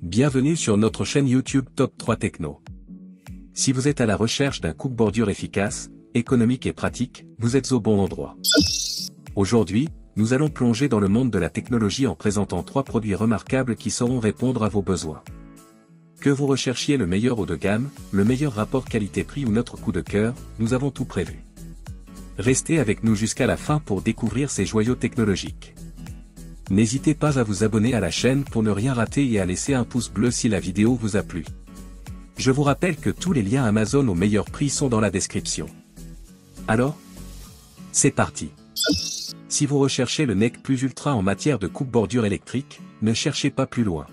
Bienvenue sur notre chaîne YouTube Top 3 Techno. Si vous êtes à la recherche d'un coupe-bordure efficace, économique et pratique, vous êtes au bon endroit. Aujourd'hui, nous allons plonger dans le monde de la technologie en présentant 3 produits remarquables qui sauront répondre à vos besoins. Que vous recherchiez le meilleur haut de gamme, le meilleur rapport qualité-prix ou notre coup de cœur, nous avons tout prévu. Restez avec nous jusqu'à la fin pour découvrir ces joyaux technologiques. N'hésitez pas à vous abonner à la chaîne pour ne rien rater et à laisser un pouce bleu si la vidéo vous a plu. Je vous rappelle que tous les liens Amazon au meilleur prix sont dans la description. Alors, c'est parti. Si vous recherchez le Nec Plus Ultra en matière de coupe-bordure électrique, ne cherchez pas plus loin.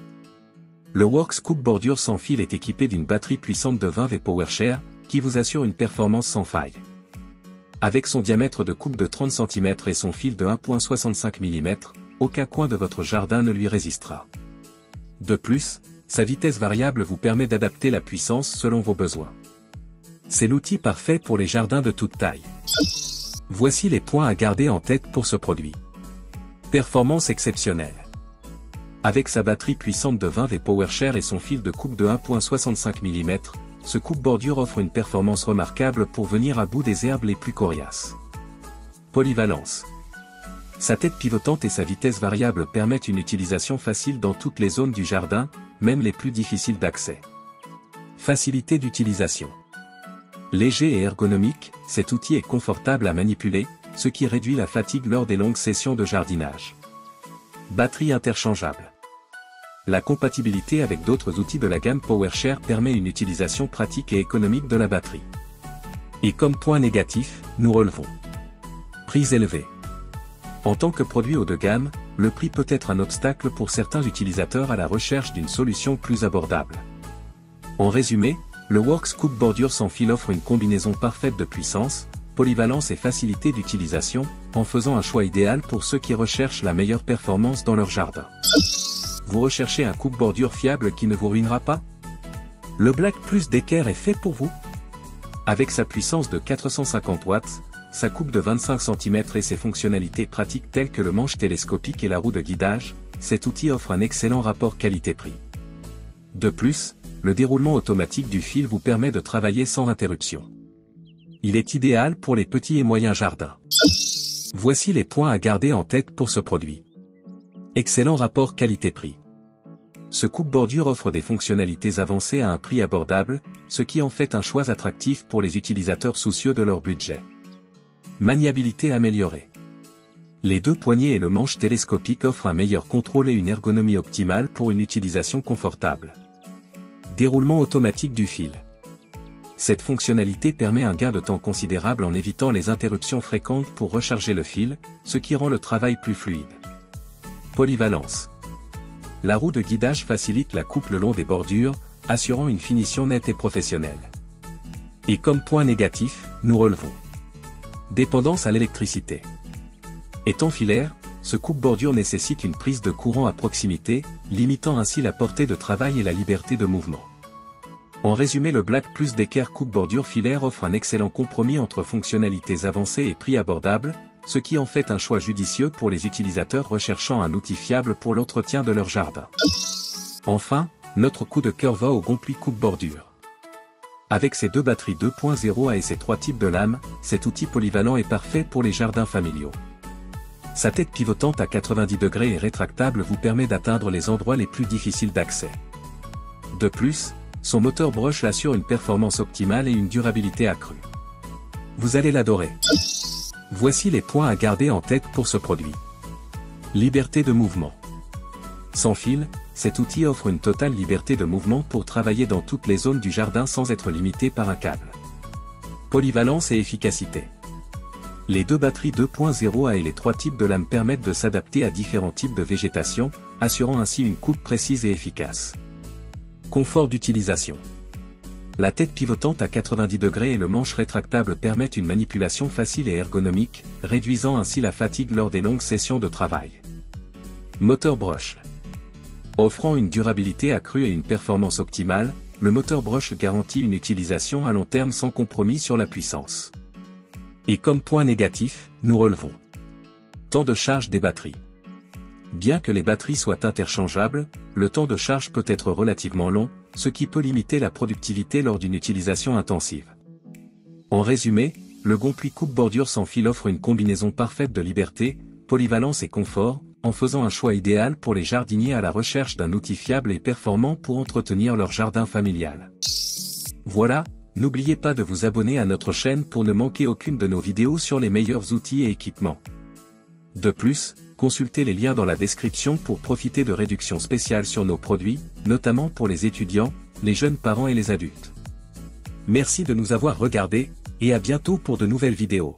Le Works coupe-bordure sans fil est équipé d'une batterie puissante de 20 V PowerShare, qui vous assure une performance sans faille. Avec son diamètre de coupe de 30 cm et son fil de 1,65 mm, aucun coin de votre jardin ne lui résistera. De plus, sa vitesse variable vous permet d'adapter la puissance selon vos besoins. C'est l'outil parfait pour les jardins de toute taille. Voici les points à garder en tête pour ce produit. Performance exceptionnelle. Avec sa batterie puissante de 20 V PowerShare et son fil de coupe de 1,65 mm, ce coupe-bordure offre une performance remarquable pour venir à bout des herbes les plus coriaces. Polyvalence. Sa tête pivotante et sa vitesse variable permettent une utilisation facile dans toutes les zones du jardin, même les plus difficiles d'accès. Facilité d'utilisation. Léger et ergonomique, cet outil est confortable à manipuler, ce qui réduit la fatigue lors des longues sessions de jardinage. Batterie interchangeable. La compatibilité avec d'autres outils de la gamme PowerShare permet une utilisation pratique et économique de la batterie. Et comme point négatif, nous relevons. Prix élevé. En tant que produit haut de gamme, le prix peut être un obstacle pour certains utilisateurs à la recherche d'une solution plus abordable. En résumé, le Works coupe-bordure sans fil offre une combinaison parfaite de puissance, polyvalence et facilité d'utilisation, en faisant un choix idéal pour ceux qui recherchent la meilleure performance dans leur jardin. Vous recherchez un coupe-bordure fiable qui ne vous ruinera pas? Le Black Plus d'Eker est fait pour vous. Avec sa puissance de 450 watts, sa coupe de 25 cm et ses fonctionnalités pratiques telles que le manche télescopique et la roue de guidage, cet outil offre un excellent rapport qualité-prix. De plus, le déroulement automatique du fil vous permet de travailler sans interruption. Il est idéal pour les petits et moyens jardins. Voici les points à garder en tête pour ce produit. Excellent rapport qualité-prix. Ce coupe-bordure offre des fonctionnalités avancées à un prix abordable, ce qui en fait un choix attractif pour les utilisateurs soucieux de leur budget. Maniabilité améliorée. Les deux poignées et le manche télescopique offrent un meilleur contrôle et une ergonomie optimale pour une utilisation confortable. Déroulement automatique du fil. Cette fonctionnalité permet un gain de temps considérable en évitant les interruptions fréquentes pour recharger le fil, ce qui rend le travail plus fluide. Polyvalence. La roue de guidage facilite la coupe le long des bordures, assurant une finition nette et professionnelle. Et comme point négatif, nous relevons. Dépendance à l'électricité. Étant filaire, ce coupe-bordure nécessite une prise de courant à proximité, limitant ainsi la portée de travail et la liberté de mouvement. En résumé, le Black Plus d'Eker coupe-bordure filaire offre un excellent compromis entre fonctionnalités avancées et prix abordable, ce qui en fait un choix judicieux pour les utilisateurs recherchant un outil fiable pour l'entretien de leur jardin. Enfin, notre coup de cœur va au Gonpli coupe-bordure. Avec ses deux batteries 2.0A et ses 3 types de lames, cet outil polyvalent est parfait pour les jardins familiaux. Sa tête pivotante à 90 degrés et rétractable vous permet d'atteindre les endroits les plus difficiles d'accès. De plus, son moteur brush assure une performance optimale et une durabilité accrue. Vous allez l'adorer. Voici les points à garder en tête pour ce produit. Liberté de mouvement. Sans fil, cet outil offre une totale liberté de mouvement pour travailler dans toutes les zones du jardin sans être limité par un câble. Polyvalence et efficacité. Les deux batteries 2.0A et les 3 types de lames permettent de s'adapter à différents types de végétation, assurant ainsi une coupe précise et efficace. Confort d'utilisation. La tête pivotante à 90 degrés et le manche rétractable permettent une manipulation facile et ergonomique, réduisant ainsi la fatigue lors des longues sessions de travail. Moteur brush. Offrant une durabilité accrue et une performance optimale, le moteur brush garantit une utilisation à long terme sans compromis sur la puissance. Et comme point négatif, nous relevons. Temps de charge des batteries. Bien que les batteries soient interchangeables, le temps de charge peut être relativement long, ce qui peut limiter la productivité lors d'une utilisation intensive. En résumé, le Gonfly coupe-bordure sans fil offre une combinaison parfaite de liberté, polyvalence et confort, en faisant un choix idéal pour les jardiniers à la recherche d'un outil fiable et performant pour entretenir leur jardin familial. Voilà, n'oubliez pas de vous abonner à notre chaîne pour ne manquer aucune de nos vidéos sur les meilleurs outils et équipements. De plus, consultez les liens dans la description pour profiter de réductions spéciales sur nos produits, notamment pour les étudiants, les jeunes parents et les adultes. Merci de nous avoir regardés, et à bientôt pour de nouvelles vidéos.